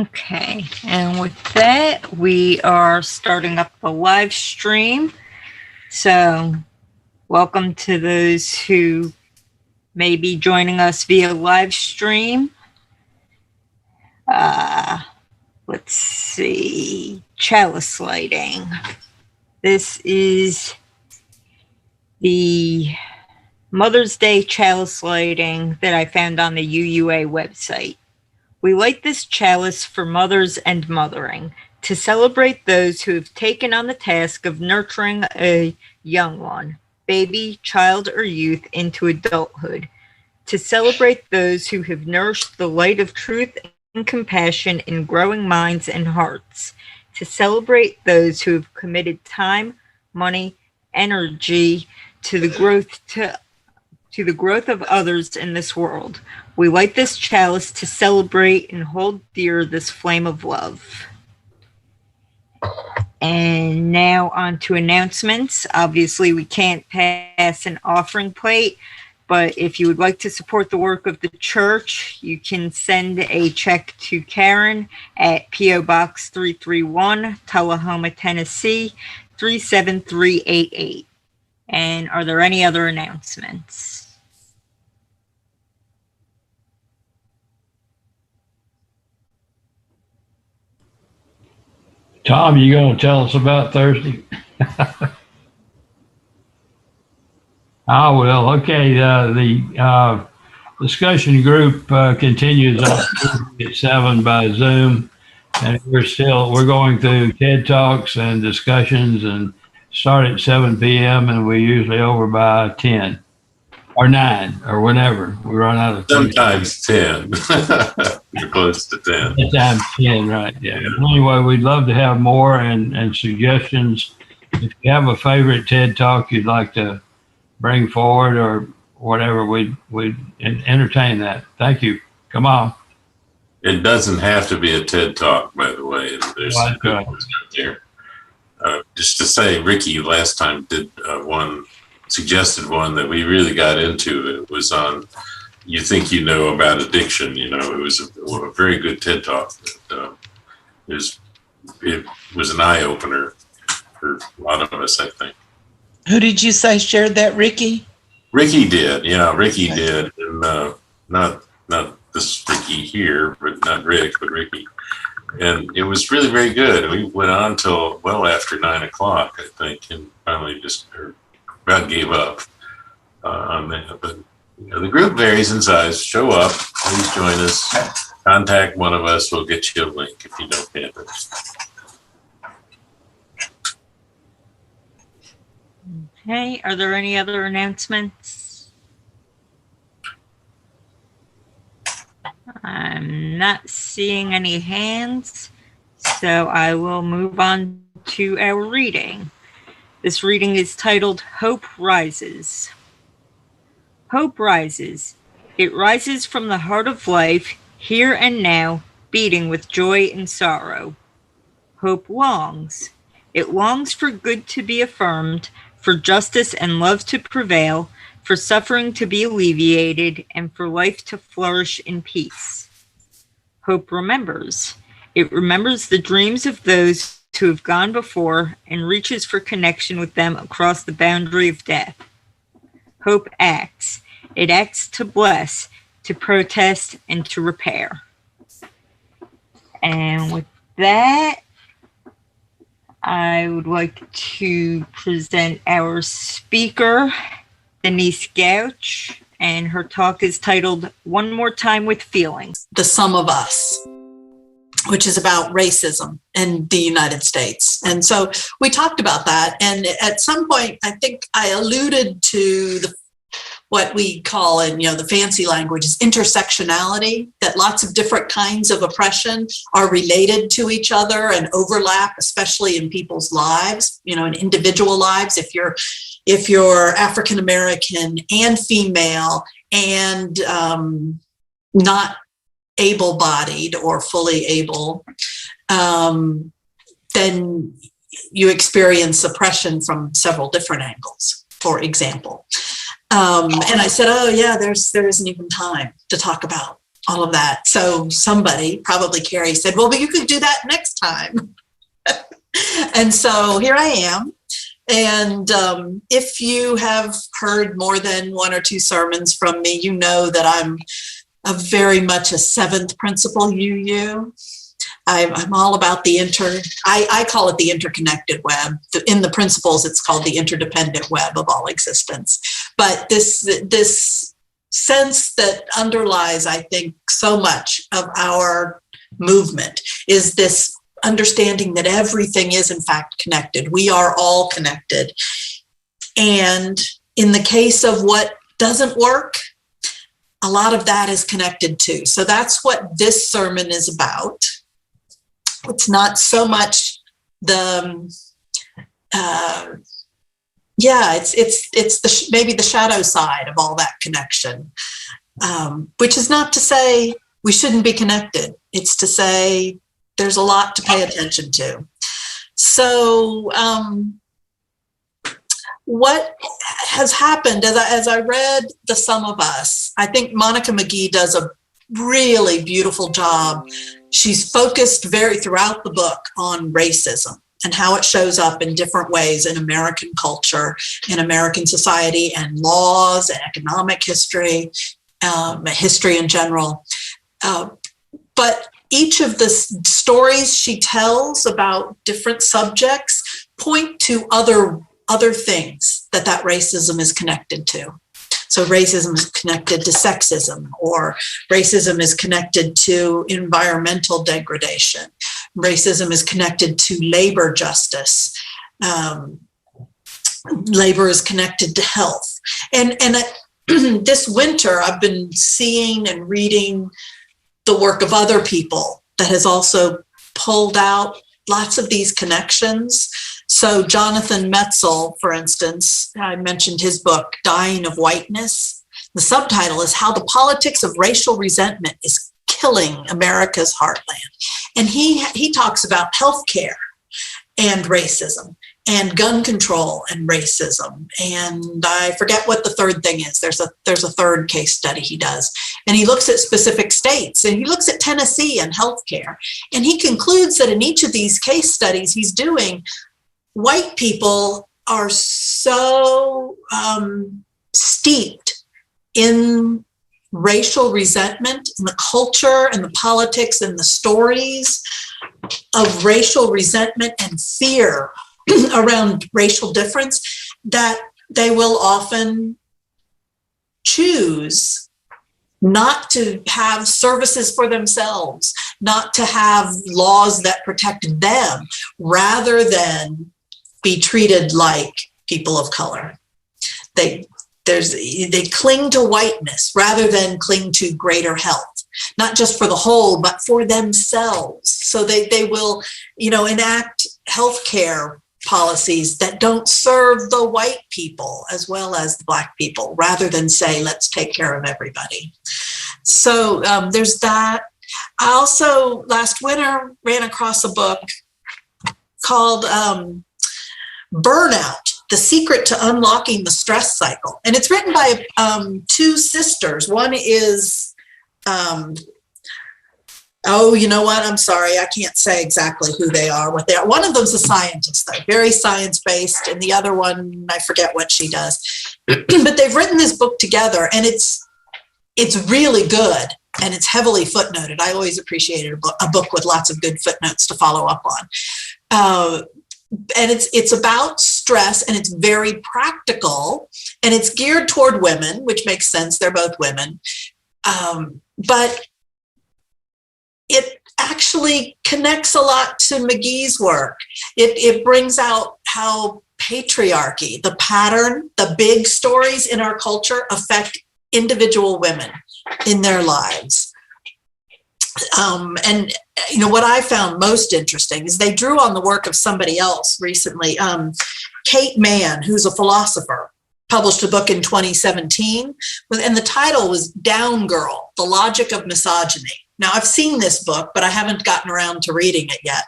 Okay, and with that, we are starting up the live stream. So, welcome to those who may be joining us via live stream. Let's see, chalice lighting. This is the Mother's Day chalice lighting that I found on the UUA website. We light this chalice for mothers and mothering, to celebrate those who have taken on the task of nurturing a young one, baby, child, or youth into adulthood, to celebrate those who have nourished the light of truth and compassion in growing minds and hearts, to celebrate those who have committed time, money, energy to the growth of others in this world. We light this chalice to celebrate and hold dear this flame of love. And now on to announcements. Obviously, we can't pass an offering plate, but if you would like to support the work of the church, you can send a check to Karen at P.O. Box 331, Tullahoma, Tennessee, 37388. And are there any other announcements? Tom, you going to tell us about Thursday? I will. Okay. The discussion group continues at 7 by Zoom, and we're going through TED Talks and discussions, and start at 7 p.m. and we're usually over by 10 or 9 or whenever we run out of time. Sometimes 10. You're close to 10. Sometimes 10, right? Yeah. Anyway, we'd love to have more and suggestions. If you have a favorite TED Talk you'd like to bring forward or whatever, we'd entertain that. Thank you. Come on. It doesn't have to be a TED Talk, by the way. There's some good ones out there. Just to say, Ricky last time did suggested one that we really got into. It was on You Think You Know About Addiction. You know, it was a very good TED Talk. It was an eye-opener for a lot of us, I think. Who did you say shared that, Ricky? Ricky did. Yeah, Ricky did. And not this Ricky here, but not Rick, but Ricky. And it was really very good. We went on till well after 9 o'clock, I think, and finally just about gave up on that. But you know, the group varies in size. Show up, please join us. Contact one of us. We'll get you a link if you don't have it. Okay, are there any other announcements? I'm not seeing any hands, so I will move on to our reading. This reading is titled Hope Rises. Hope rises. It rises from the heart of life, here and now, beating with joy and sorrow. Hope longs. It longs for good to be affirmed, for justice and love to prevail, for suffering to be alleviated, and for life to flourish in peace. Hope remembers. It remembers the dreams of those who have gone before and reaches for connection with them across the boundary of death. Hope acts. It acts to bless, to protest, and to repair. And with that, I would like to present our speaker, Denise Gyauch, and her talk is titled One More Time with Feelings. The Sum of Us, which is about racism in the United States. And so we talked about that. And at some point, I think I alluded to what we call in the fancy language is intersectionality, that lots of different kinds of oppression are related to each other and overlap, especially in people's lives, in individual lives. If you're African American and female and not able-bodied or fully able, then you experience oppression from several different angles, for example. And I said, oh yeah, there isn't even time to talk about all of that. So somebody, probably Carrie, said, well, but you could do that next time. And so here I am. And if you have heard more than one or two sermons from me, you know that I'm very much a seventh principle UU. I'm all about the I call it the interconnected web. In the principles, it's called the interdependent web of all existence. But this sense that underlies, I think, so much of our movement is this understanding that everything is in fact connected. We are all connected. And in the case of what doesn't work, a lot of that is connected too. So that's what this sermon is about. It's not so much the, it's maybe the shadow side of all that connection, which is not to say we shouldn't be connected. It's to say there's a lot to pay attention to. So what has happened as I read The Sum of Us, I think Monica McGee does a really beautiful job. She's focused throughout the book on racism and how it shows up in different ways in American culture, in American society, and laws and economic history, history in general. But each of the stories she tells about different subjects point to other things that racism is connected to. So racism is connected to sexism, or racism is connected to environmental degradation. Racism is connected to labor justice. Labor is connected to health. And this winter, I've been seeing and reading the work of other people that has also pulled out lots of these connections. So Jonathan Metzl, for instance, I mentioned his book, Dying of Whiteness. The subtitle is How the Politics of Racial Resentment is Killing America's Heartland. And he talks about healthcare and racism, and gun control and racism. And I forget what the third thing is. There's a third case study he does. And he looks at specific states, and he looks at Tennessee and healthcare. And he concludes that in each of these case studies he's doing, white people are so steeped in racial resentment, in the culture and the politics and the stories of racial resentment and fear around racial difference, that they will often choose not to have services for themselves, not to have laws that protect them, rather than be treated like people of color. They cling to whiteness rather than cling to greater health, not just for the whole, but for themselves. So they will, enact healthcare policies that don't serve the white people as well as the Black people, rather than say, let's take care of everybody. So there's that. I also, last winter, ran across a book called Burnout, The Secret to Unlocking the Stress Cycle. And it's written by two sisters. One is, you know what? I'm sorry. I can't say exactly who they are, what they are. One of them's a scientist, though, very science-based. And the other one, I forget what she does. But they've written this book together, and it's really good. And it's heavily footnoted. I always appreciated a book with lots of good footnotes to follow up on. And it's about stress, and it's very practical, and it's geared toward women, which makes sense. They're both women. But it actually connects a lot to McGee's work. It brings out how patriarchy, the pattern, the big stories in our culture affect individual women in their lives. And what I found most interesting is they drew on the work of somebody else recently. Kate Mann, who's a philosopher, published a book in 2017, and the title was Down Girl, The Logic of Misogyny. Now, I've seen this book, but I haven't gotten around to reading it yet.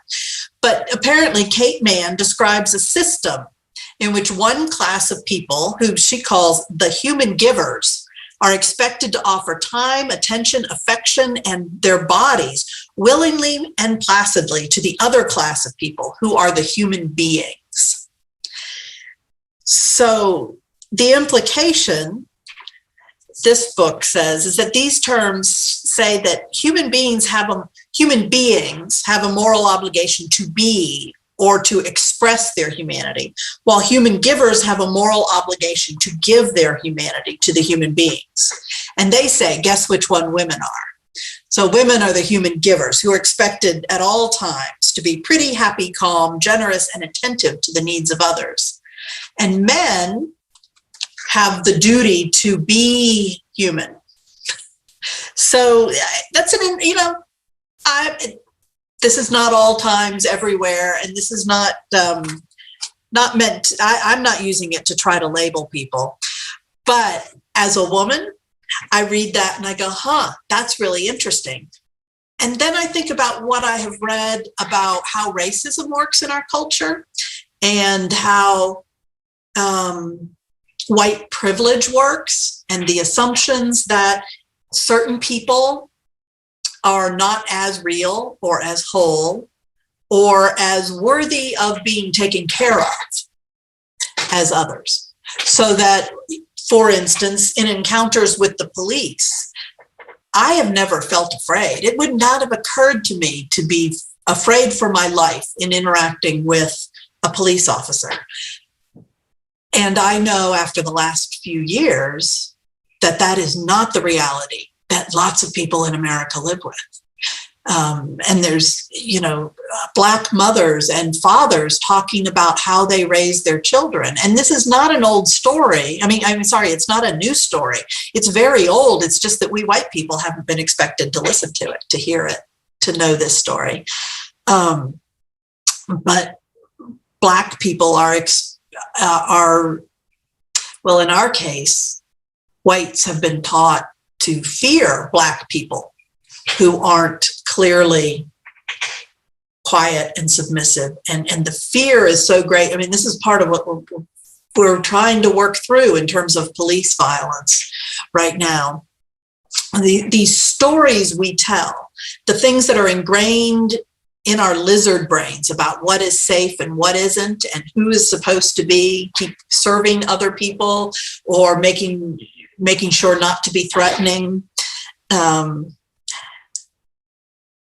But apparently, Kate Mann describes a system in which one class of people, who she calls the human givers, are expected to offer time, attention, affection, and their bodies willingly and placidly to the other class of people who are the human beings. So the implication, this book says, is that these terms say that human beings have a moral obligation to be or to express their humanity, while human givers have a moral obligation to give their humanity to the human beings. And they say, guess which one women are? So women are the human givers who are expected at all times to be pretty, happy, calm, generous, and attentive to the needs of others. And men have the duty to be human. So that's this is not all times everywhere, and this is not meant. I'm not using it to try to label people, but as a woman, I read that and I go, that's really interesting. And then I think about what I have read about how racism works in our culture and how white privilege works, and the assumptions that certain people are not as real or as whole or as worthy of being taken care of as others. So that, for instance, in encounters with the police, I have never felt afraid. It would not have occurred to me to be afraid for my life in interacting with a police officer. And I know after the last few years that that is not the reality that lots of people in America live with. And there's, Black mothers and fathers talking about how they raise their children. And this is not an old story. I'm sorry, it's not a new story. It's very old. It's just that we white people haven't been expected to listen to it, to hear it, to know this story. But Black people are, well, in our case, whites have been taught to fear Black people who aren't clearly quiet and submissive. And the fear is so great. This is part of what we're trying to work through in terms of police violence right now. These stories we tell, the things that are ingrained in our lizard brains about what is safe and what isn't, and who is supposed to keep serving other people or making sure not to be threatening.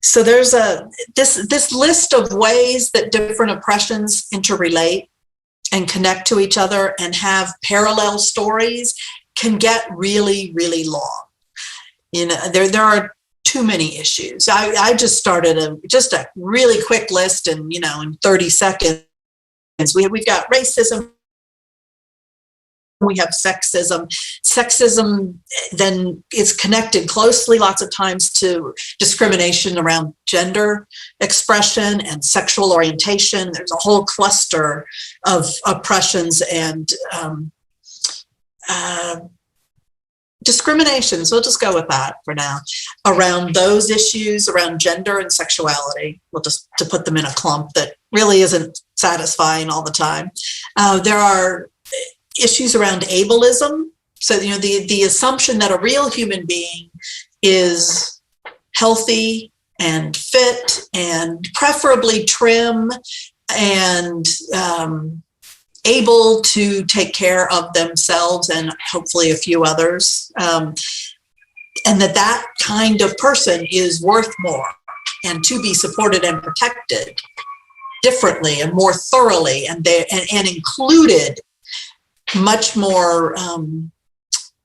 So there's this list of ways that different oppressions interrelate and connect to each other and have parallel stories can get really, really long. There are too many issues. I just started a really quick list, and in 30 seconds, we've got racism. We have sexism. Sexism then is connected closely lots of times to discrimination around gender expression and sexual orientation. There's a whole cluster of oppressions and discriminations. We'll just go with that for now. Around those issues, around gender and sexuality, to put them in a clump that really isn't satisfying all the time. There are issues around ableism. So, the assumption that a real human being is healthy and fit and preferably trim and able to take care of themselves and hopefully a few others. And that kind of person is worth more and to be supported and protected differently and more thoroughly and included much more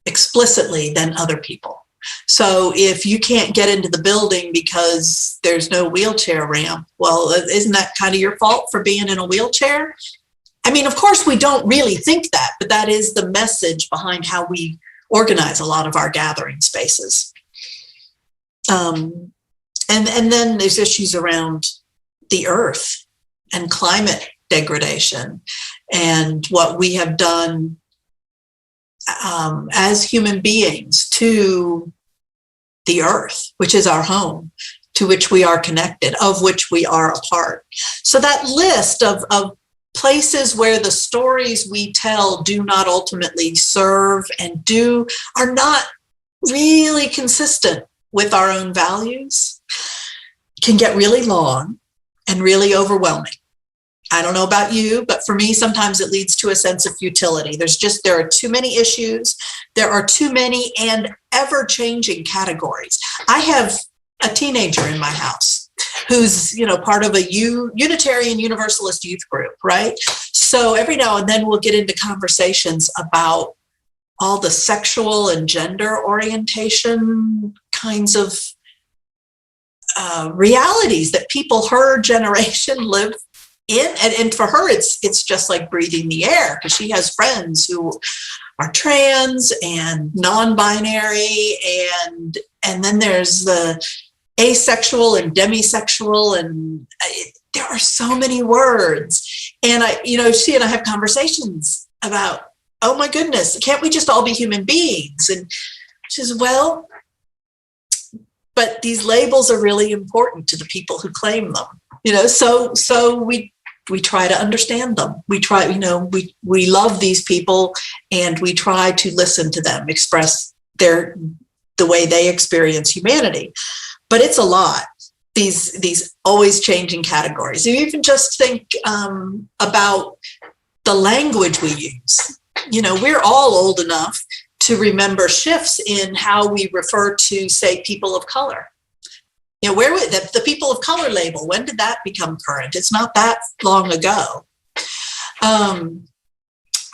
explicitly than other people. So if you can't get into the building because there's no wheelchair ramp, well, isn't that kind of your fault for being in a wheelchair? Of course, we don't really think that, but that is the message behind how we organize a lot of our gathering spaces. And then there's issues around the earth and climate degradation and what we have done as human beings to the earth, which is our home, to which we are connected, of which we are a part. So that list of places where the stories we tell do not ultimately serve and are not really consistent with our own values can get really long and really overwhelming. I don't know about you, but for me, sometimes it leads to a sense of futility. There are too many issues. There are too many and ever-changing categories. I have a teenager in my house who's, part of a Unitarian Universalist youth group, right? So every now and then we'll get into conversations about all the sexual and gender orientation kinds of realities that people her generation live in. And for her, it's just like breathing the air, because she has friends who are trans and non-binary, and then there's the asexual and demisexual, and there are so many words. And she and I have conversations about, oh my goodness, can't we just all be human beings? And she says, well, but these labels are really important to the people who claim them. So we try to understand them. We try, we love these people, and we try to listen to them express the way they experience humanity. But it's a lot, these always changing categories. You even just think about the language we use. We're all old enough to remember shifts in how we refer to, say, people of color. Where the people of color label, when did that become current? It's not that long ago.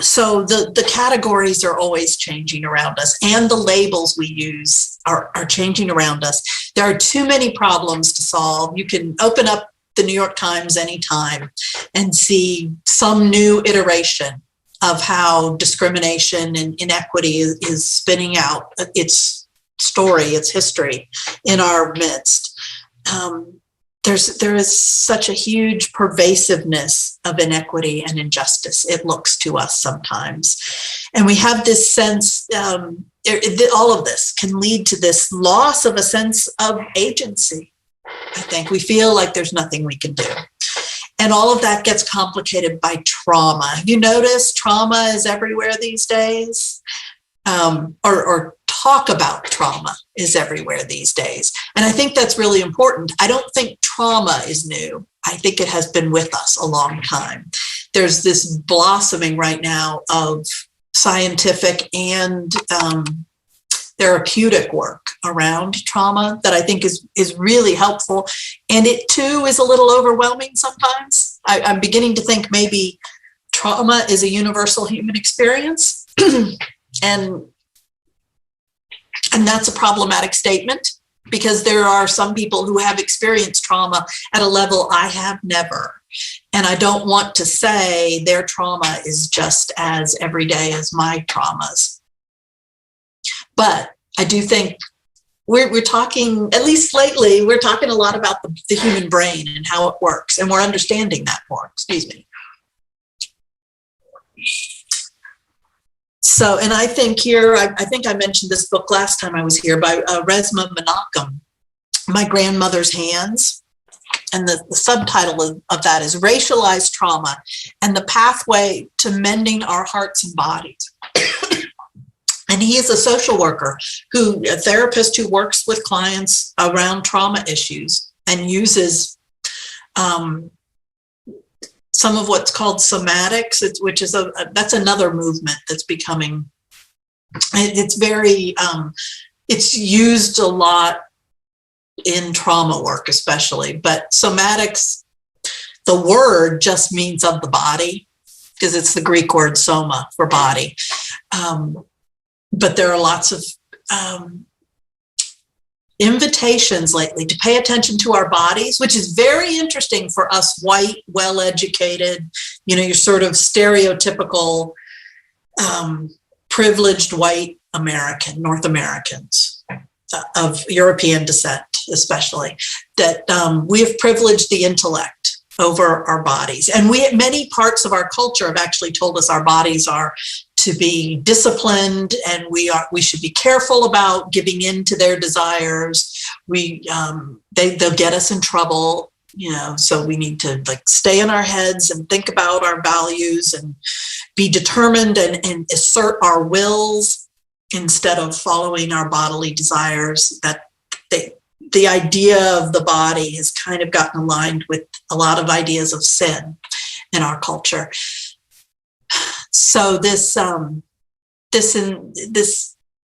So the categories are always changing around us, and the labels we use are changing around us. There are too many problems to solve. You can open up the New York Times anytime and see some new iteration of how discrimination and inequity is spinning out its story, its history in our midst. There is such a huge pervasiveness of inequity and injustice, it looks to us sometimes. And we have this sense, all of this can lead to this loss of a sense of agency. I think we feel like there's nothing we can do. And all of that gets complicated by trauma. Have you noticed trauma is everywhere these days? Or talk about trauma is everywhere these days. And I think that's really important. I don't think trauma is new. I think it has been with us a long time. There's this blossoming right now of scientific and therapeutic work around trauma that I think is really helpful. And it too is a little overwhelming sometimes. I'm beginning to think maybe trauma is a universal human experience. And that's a problematic statement, because there are some people who have experienced trauma at a level I have never. And I don't want to say their trauma is just as everyday as my traumas. But I do think we're talking, at least lately, we're talking a lot about the human brain and how it works. And we're understanding that more. Excuse me. So, and I think here, I think I mentioned this book last time I was here by Resmaa Menakem, My Grandmother's Hands. And the subtitle of that is Racialized Trauma and the Pathway to Mending Our Hearts and Bodies. And he is a social worker, a therapist who works with clients around trauma issues and uses some of what's called somatics, which is that's another movement that's becoming, it's very, it's used a lot in trauma work especially, but somatics, the word just means of the body, because it's the Greek word soma for body. But there are lots of invitations lately to pay attention to our bodies, which is very interesting for us white, well-educated, your sort of stereotypical privileged white American, North Americans of European descent, especially, that we have privileged the intellect over our bodies. And many parts of our culture have actually told us our bodies are to be disciplined, and we should be careful about giving in to their desires. They'll get us in trouble. So we need to like stay in our heads and think about our values and be determined and assert our wills instead of following our bodily desires. That the idea of the body has kind of gotten aligned with a lot of ideas of sin in our culture. So this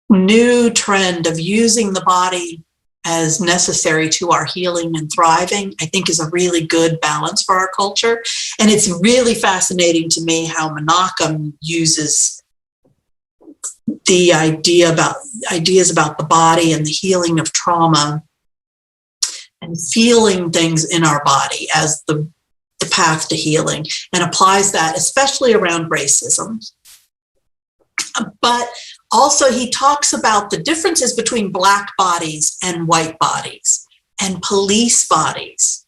new trend of using the body as necessary to our healing and thriving, I think is a really good balance for our culture. And it's really fascinating to me how Menachem uses the ideas about the body and the healing of trauma and feeling things in our body as the path to healing, and applies that especially around racism. But also he talks about the differences between Black bodies and white bodies and police bodies.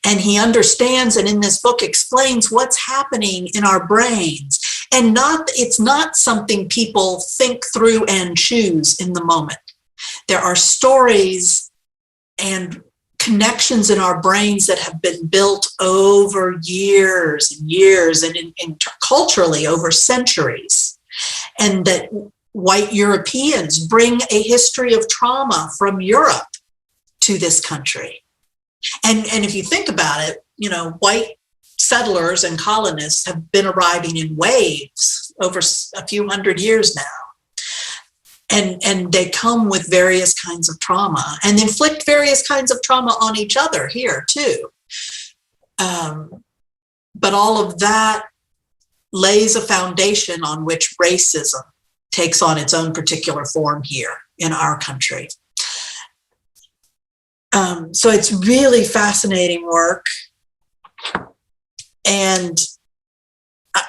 And he understands, and in this book explains what's happening in our brains. And it's not something people think through and choose in the moment. There are stories and connections in our brains that have been built over years and years and culturally over centuries. And that white Europeans bring a history of trauma from Europe to this country. And if you think about it, white settlers and colonists have been arriving in waves over a few hundred years now. And they come with various kinds of trauma and inflict various kinds of trauma on each other here too. But all of that lays a foundation on which racism takes on its own particular form here in our country. So it's really fascinating work. And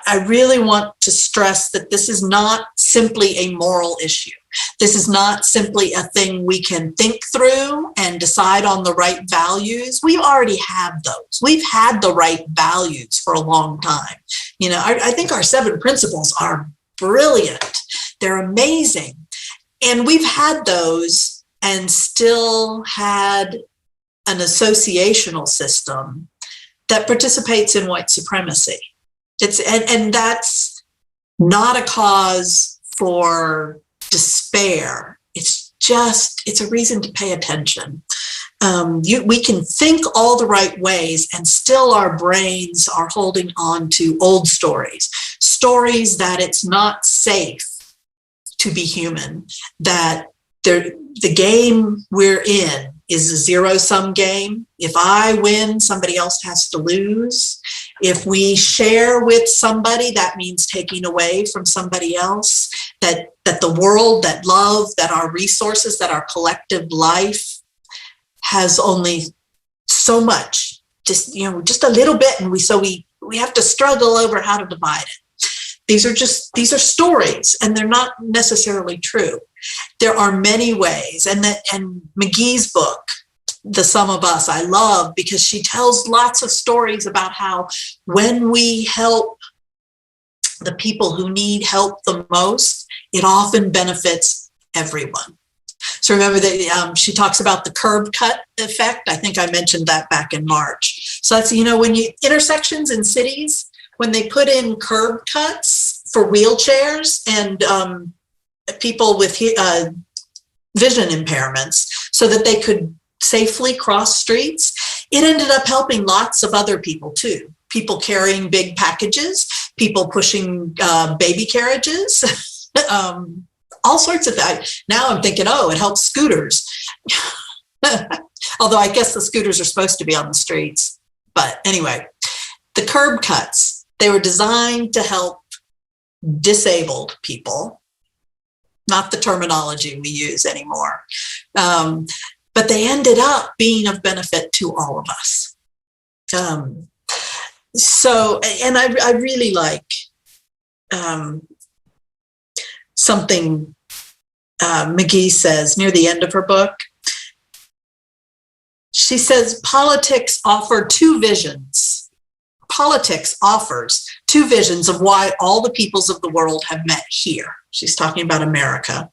I really want to stress that this is not simply a moral issue. This is not simply a thing we can think through and decide on the right values. We already have those. We've had the right values for a long time. I think our 7 principles are brilliant. They're amazing. And we've had those and still had an associational system that participates in white supremacy. And that's not a cause for despair. It's a reason to pay attention. We can think all the right ways and still our brains are holding on to old stories that it's not safe to be human, that the game we're in is a zero-sum game. If I win, somebody else has to lose. If we share with somebody, that means taking away from somebody else. That the world, that love, that our resources, that our collective life has only so much, just a little bit, and we have to struggle over how to divide it. These are stories, and they're not necessarily true. There are many ways, and McGee's book, The Sum of Us, I love because she tells lots of stories about how when we help the people who need help the most, it often benefits everyone. So remember that she talks about the curb cut effect. I think I mentioned that back in March. So that's, when intersections in cities, when they put in curb cuts for wheelchairs and people with vision impairments so that they could safely cross streets, it ended up helping lots of other people too. People carrying big packages, people pushing baby carriages, all sorts of things. Now I'm thinking, it helps scooters. Although I guess the scooters are supposed to be on the streets. But anyway, the curb cuts, they were designed to help disabled people, not the terminology we use anymore. But they ended up being of benefit to all of us. So, and I really like something McGee says near the end of her book. She says, politics offers two visions of why all the peoples of the world have met here. She's talking about America.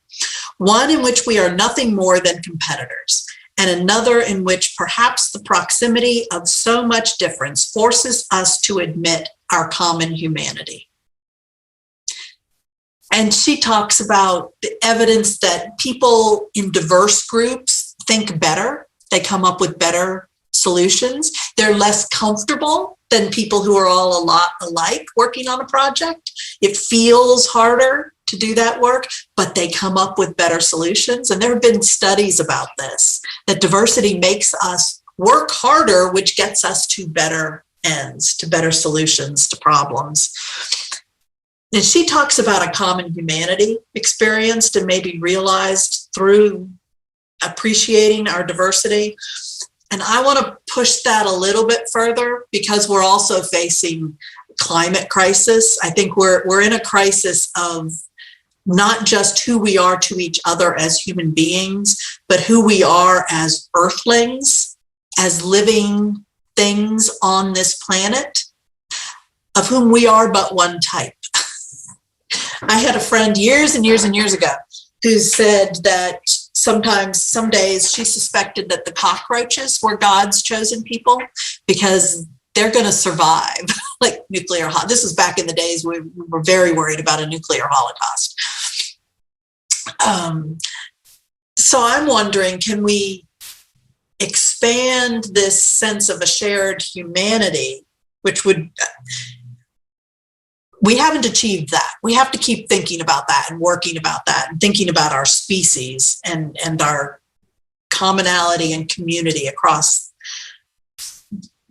One in which we are nothing more than competitors, and another in which perhaps the proximity of so much difference forces us to admit our common humanity. And she talks about the evidence that people in diverse groups think better. They come up with better solutions. They're less comfortable than people who are all a lot alike working on a project. It feels harder to do that work, but they come up with better solutions. And there have been studies about this, that diversity makes us work harder, which gets us to better ends, to better solutions to problems. And she talks about a common humanity experienced and maybe realized through appreciating our diversity. And I want to push that a little bit further because we're also facing climate crisis. I think we're in a crisis of not just who we are to each other as human beings, but who we are as earthlings, as living things on this planet, of whom we are but one type. I had a friend years and years and years ago who said that sometimes, some days, she suspected that the cockroaches were God's chosen people because they're going to survive, like nuclear holocaust. This was back in the days we were very worried about a nuclear holocaust. So I'm wondering, can we expand this sense of a shared humanity, which would... We haven't achieved that. We have to keep thinking about that and working about that and thinking about our species and our commonality and community across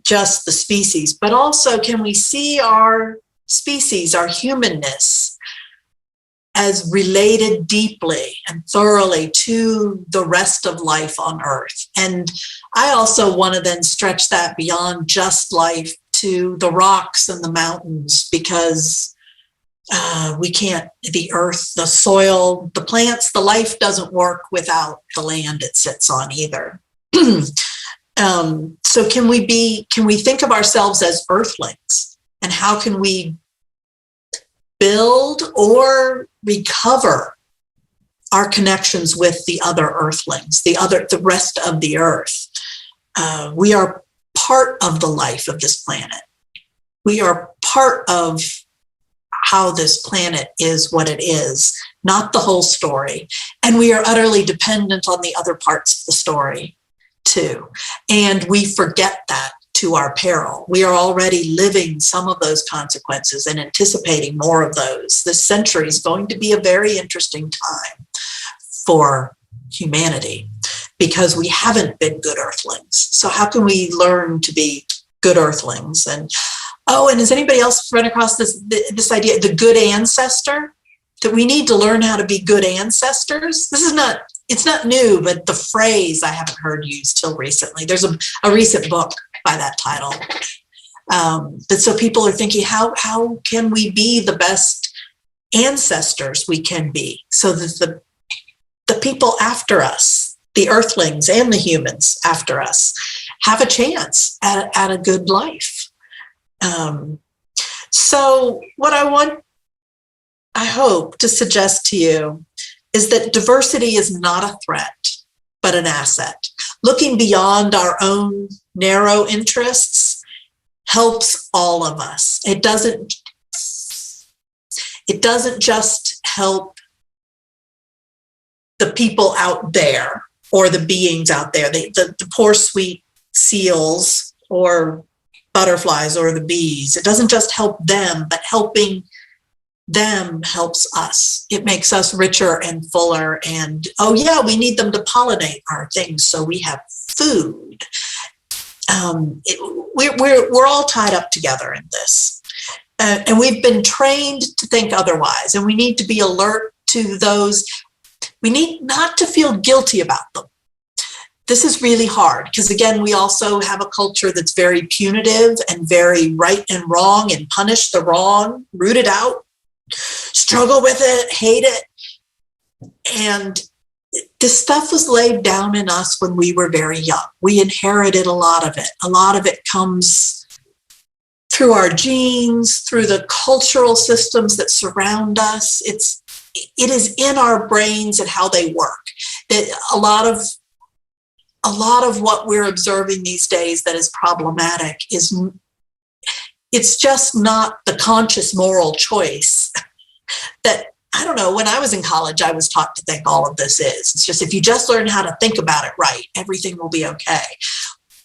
just the species. But also, can we see our species, our humanness, as related deeply and thoroughly to the rest of life on Earth? And I also want to then stretch that beyond just life to the rocks and the mountains, because we can't, the earth, the soil, the plants, the life doesn't work without the land it sits on either. So can we think of ourselves as earthlings, and how can we build or recover our connections with the other earthlings, the rest of the earth? We are part of the life of this planet. We are part of how this planet is what it is, not the whole story. And we are utterly dependent on the other parts of the story too. And we forget that to our peril. We are already living some of those consequences and anticipating more of those. This century is going to be a very interesting time for humanity, because we haven't been good earthlings. So how can we learn to be good earthlings? And has anybody else run across this idea, the good ancestor? That we need to learn how to be good ancestors? It's not new, but the phrase I haven't heard used till recently. There's a recent book by that title. But so people are thinking, how can we be the best ancestors we can be, so that the people after us, the earthlings and the humans after us, have a chance at a good life. So what I hope to suggest to you is that diversity is not a threat, but an asset. Looking beyond our own narrow interests helps all of us. It doesn't just help the people out there or the beings out there, the poor sweet seals or butterflies or the bees. It doesn't just help them, but helping them helps us. It makes us richer and fuller. And we need them to pollinate our things so we have food. We're all tied up together in this. And we've been trained to think otherwise. And we need to be alert to those. We need not to feel guilty about them. This is really hard because, again, we also have a culture that's very punitive and very right and wrong, and punish the wrong, root it out, struggle with it, hate it. And this stuff was laid down in us when we were very young. We inherited a lot of it. A lot of it comes through our genes, through the cultural systems that surround us. It is in our brains and how they work. That a lot of a lot of what we're observing these days that is problematic is it's just not the conscious moral choice that, I don't know, when I was in college, I was taught to think all of this is. It's just if you just learn how to think about it right, everything will be okay.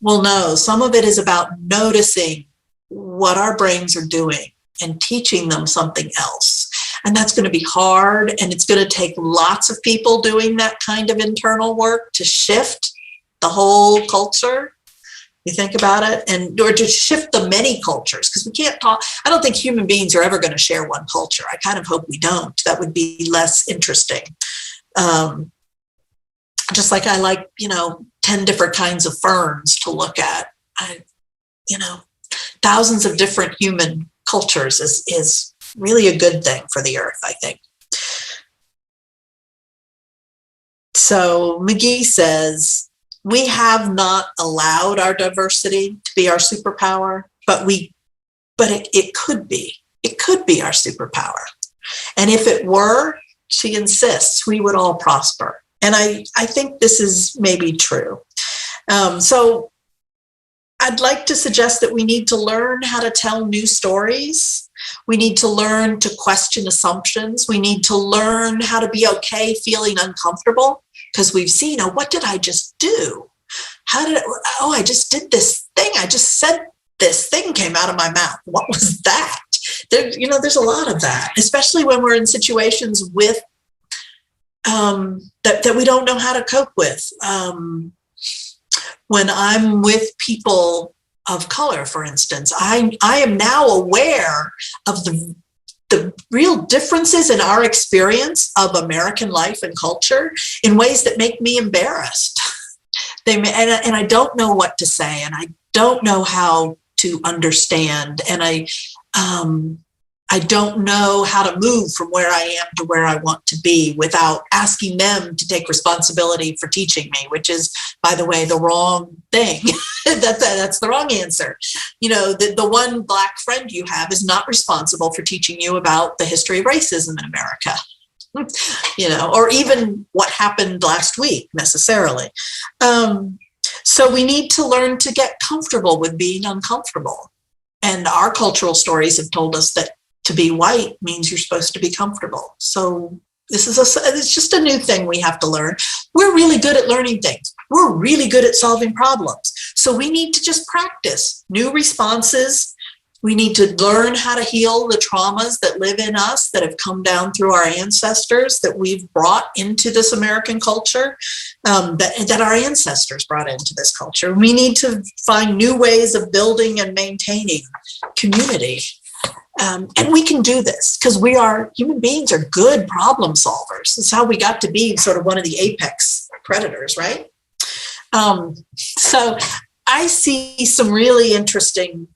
Well, no, some of it is about noticing what our brains are doing and teaching them something else. And that's going to be hard, and it's going to take lots of people doing that kind of internal work to shift the whole culture. You think about it, and or to shift the many cultures, because we can't talk. I don't think human beings are ever going to share one culture. I kind of hope we don't. That would be less interesting. Just like I like, 10 different kinds of ferns to look at. Thousands of different human cultures is really a good thing for the earth, I think. So McGee says, we have not allowed our diversity to be our superpower, but it could be. It could be our superpower. And if it were, she insists, we would all prosper. And I think this is maybe true. So I'd like to suggest that we need to learn how to tell new stories. We need to learn to question assumptions. We need to learn how to be okay feeling uncomfortable, because we've seen, what did I just do? I just did this thing. I just said this thing came out of my mouth. What was that? There's a lot of that, especially when we're in situations with that we don't know how to cope with. When I'm with people of color, for instance, I am now aware of the real differences in our experience of American life and culture in ways that make me embarrassed. And I don't know what to say, and I don't know how to understand, and I don't know how to move from where I am to where I want to be without asking them to take responsibility for teaching me, which is, by the way, the wrong thing. That's the wrong answer. The one Black friend you have is not responsible for teaching you about the history of racism in America, or even what happened last week necessarily. So we need to learn to get comfortable with being uncomfortable. And our cultural stories have told us that to be white means you're supposed to be comfortable. So it's just a new thing we have to learn. We're really good at learning things. We're really good at solving problems. So we need to just practice new responses. We need to learn how to heal the traumas that live in us, that have come down through our ancestors, that we've brought into this American culture, that our ancestors brought into this culture. We need to find new ways of building and maintaining community. And we can do this because human beings are good problem solvers. It's how we got to be sort of one of the apex predators, right? So I see some really interesting,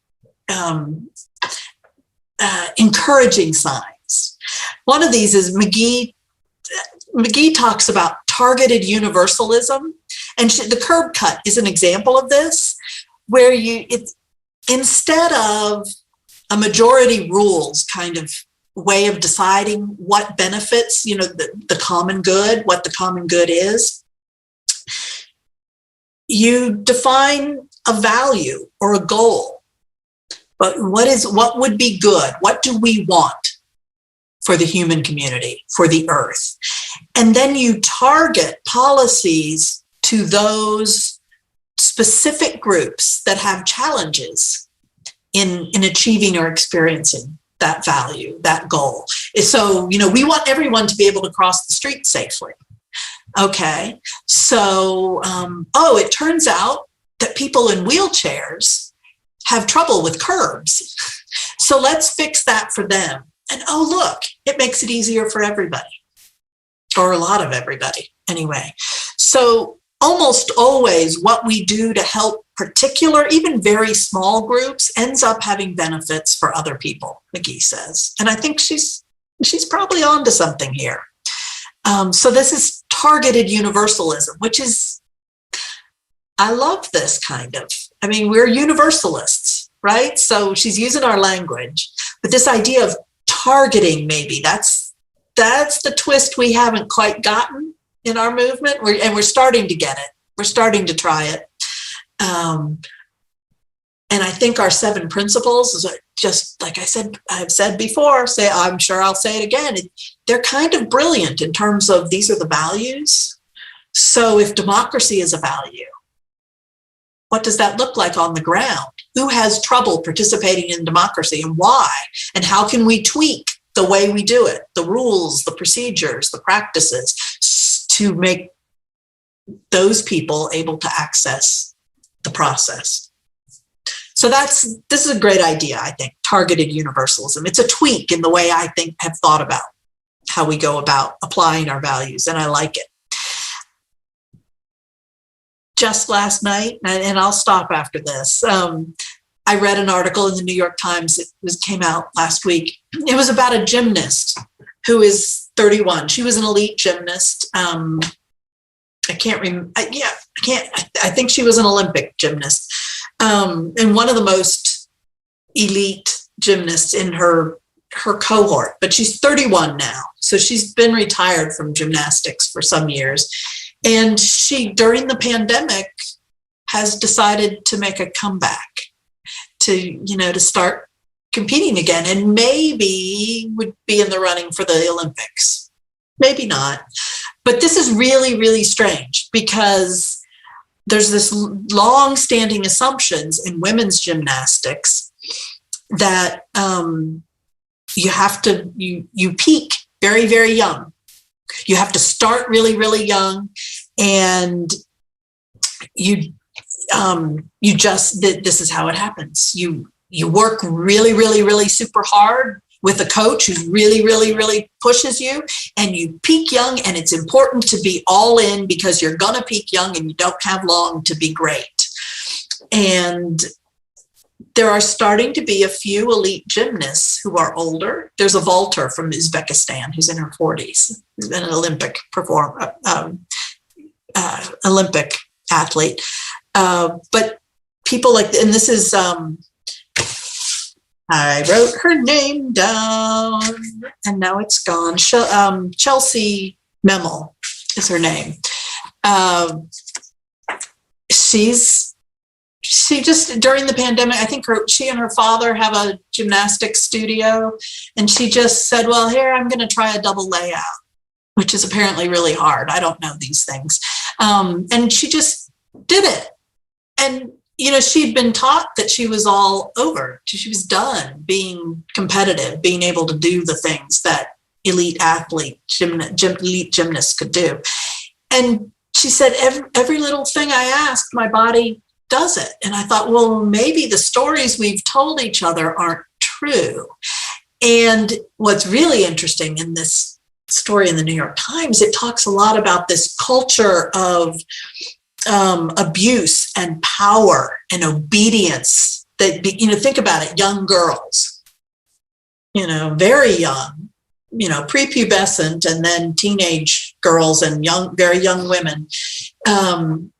encouraging signs. One of these is McGee talks about targeted universalism, and the curb cut is an example of this, where instead of a majority rules kind of way of deciding what benefits, the common good, what the common good is, you define a value or a goal. But what would be good? What do we want for the human community, for the earth? And then you target policies to those specific groups that have challenges in achieving or experiencing that value, that goal. So, we want everyone to be able to cross the street safely. Okay, so, it turns out that people in wheelchairs have trouble with curbs. So let's fix that for them. And look, it makes it easier for everybody, or a lot of everybody anyway. So almost always what we do to help particular, even very small groups ends up having benefits for other people, McGee says. And I think she's probably onto something here. So this is targeted universalism, which is, I love this kind of, we're universalists, right? So she's using our language, but this idea of targeting, maybe that's the twist we haven't quite gotten in our movement. We're starting to get it. We're starting to try it. And I think our 7 principles is just like I've said before, I'm sure I'll say it again. They're kind of brilliant in terms of these are the values. So if democracy is a value, what does that look like on the ground? Who has trouble participating in democracy and why? And how can we tweak the way we do it, the rules, the procedures, the practices to make those people able to access the process? So this is a great idea, I think, targeted universalism. It's a tweak in the way I have thought about how we go about applying our values, and I like it. Just last night, and I'll stop after this, I read an article in the New York Times. Came out last week. It was about a gymnast who is 31. She was an elite gymnast. I can't remember. I think she was an Olympic gymnast, and one of the most elite gymnasts in her cohort. But she's 31 now, so she's been retired from gymnastics for some years. And she, during the pandemic, has decided to make a comeback, to start competing again, and maybe would be in the running for the Olympics. Maybe not. But this is really, really strange because there's this long-standing assumptions in women's gymnastics that you peak very, very young. You have to start really, really young, and this is how it happens. You work really, really, really super hard with a coach who really, really, really pushes you, and you peak young, and it's important to be all in because you're going to peak young and you don't have long to be great. And there are starting to be a few elite gymnasts who are older. There's a vaulter from Uzbekistan who's in her 40s, who's been an Olympic Olympic athlete. But people like, and this is, I wrote her name down and now it's gone. Chelsea Memel is her name. She just, during the pandemic, I think she and her father have a gymnastics studio, and she just said, well, here, I'm going to try a double layout, which is apparently really hard. I don't know these things. And she just did it. And, she'd been taught that she was all over. She was done being competitive, being able to do the things that elite elite gymnasts could do. And she said, every little thing I asked, my body does it. And I thought, well, maybe the stories we've told each other aren't true. And what's really interesting in this story in the New York Times, it talks a lot about this culture of abuse and power and obedience that, think about it, young girls, very young, prepubescent, and then teenage girls and very young women, and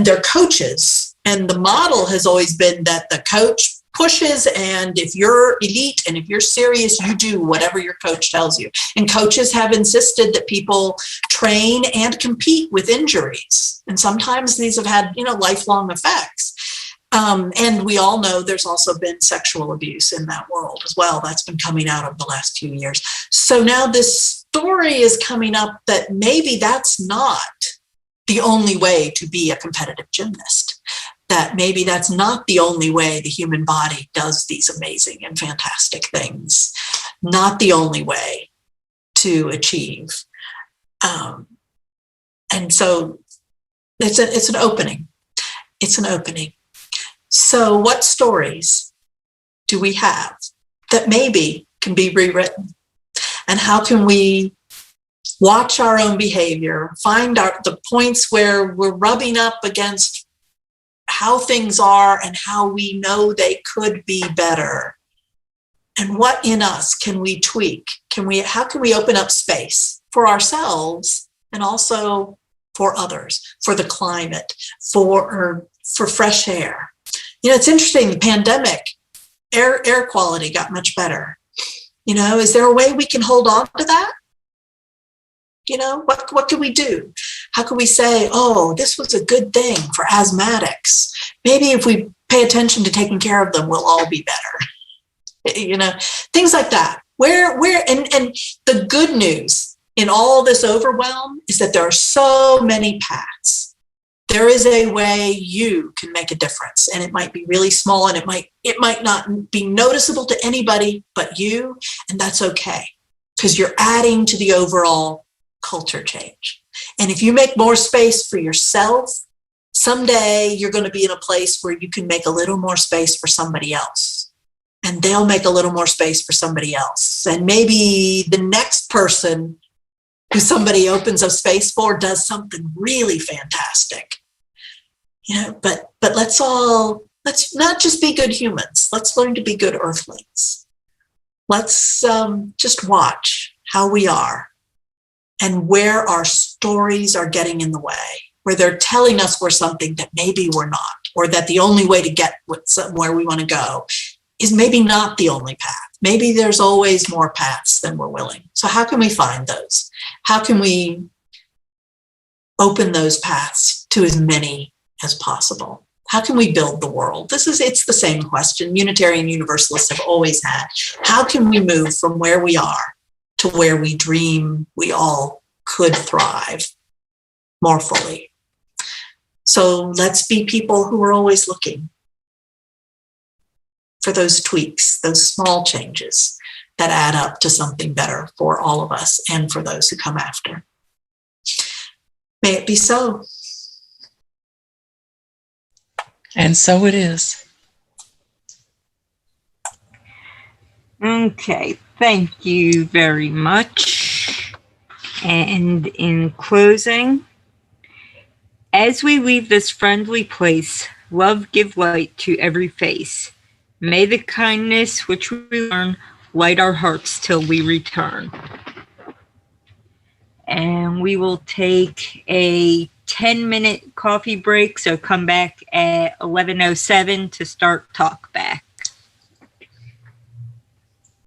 their coaches. And the model has always been that the coach pushes, and if you're elite and if you're serious, you do whatever your coach tells you. And coaches have insisted that people train and compete with injuries. And sometimes these have had, lifelong effects. And we all know there's also been sexual abuse in that world as well. That's been coming out over the last few years. So now this story is coming up that maybe that's not the only way to be a competitive gymnast, that maybe that's not the only way the human body does these amazing and fantastic things, not the only way to achieve. And so it's an opening. It's an opening. So what stories do we have that maybe can be rewritten? And how can we watch our own behavior, find the points where we're rubbing up against how things are and how we know they could be better? And what in us can we tweak? How can we open up space for ourselves and also for others, for the climate, for fresh air? It's interesting, the pandemic, air quality got much better. Is there a way we can hold on to that? What can we do? How can we say, oh, this was a good thing for asthmatics? Maybe if we pay attention to taking care of them, we'll all be better. You know, things like that. And the good news in all this overwhelm is that there are so many paths. There is a way you can make a difference, and it might be really small, and it might not be noticeable to anybody but you, and that's okay, because you're adding to the overall culture change. And if you make more space for yourself, someday you're going to be in a place where you can make a little more space for somebody else, and they'll make a little more space for somebody else, and maybe the next person who somebody opens up space for does something really fantastic. You know, but let's not just be good humans. Let's learn to be good earthlings. Let's just watch how we are and where our stories are getting in the way, where they're telling us we're something that maybe we're not, or that the only way to get somewhere we want to go is maybe not the only path. Maybe there's always more paths than we're willing. So how can we find those? How can we open those paths to as many as possible? How can we build the world? It's the same question Unitarian Universalists have always had. How can we move from where we are to where we dream we all could thrive more fully? So let's be people who are always looking for those tweaks, those small changes that add up to something better for all of us and for those who come after. May it be so. And so it is. Okay, thank you very much. And in closing, as we leave this friendly place, love give light to every face. May the kindness which we learn light our hearts till we return. And we will take a 10-minute coffee break, so come back at 11:07 to start talk back.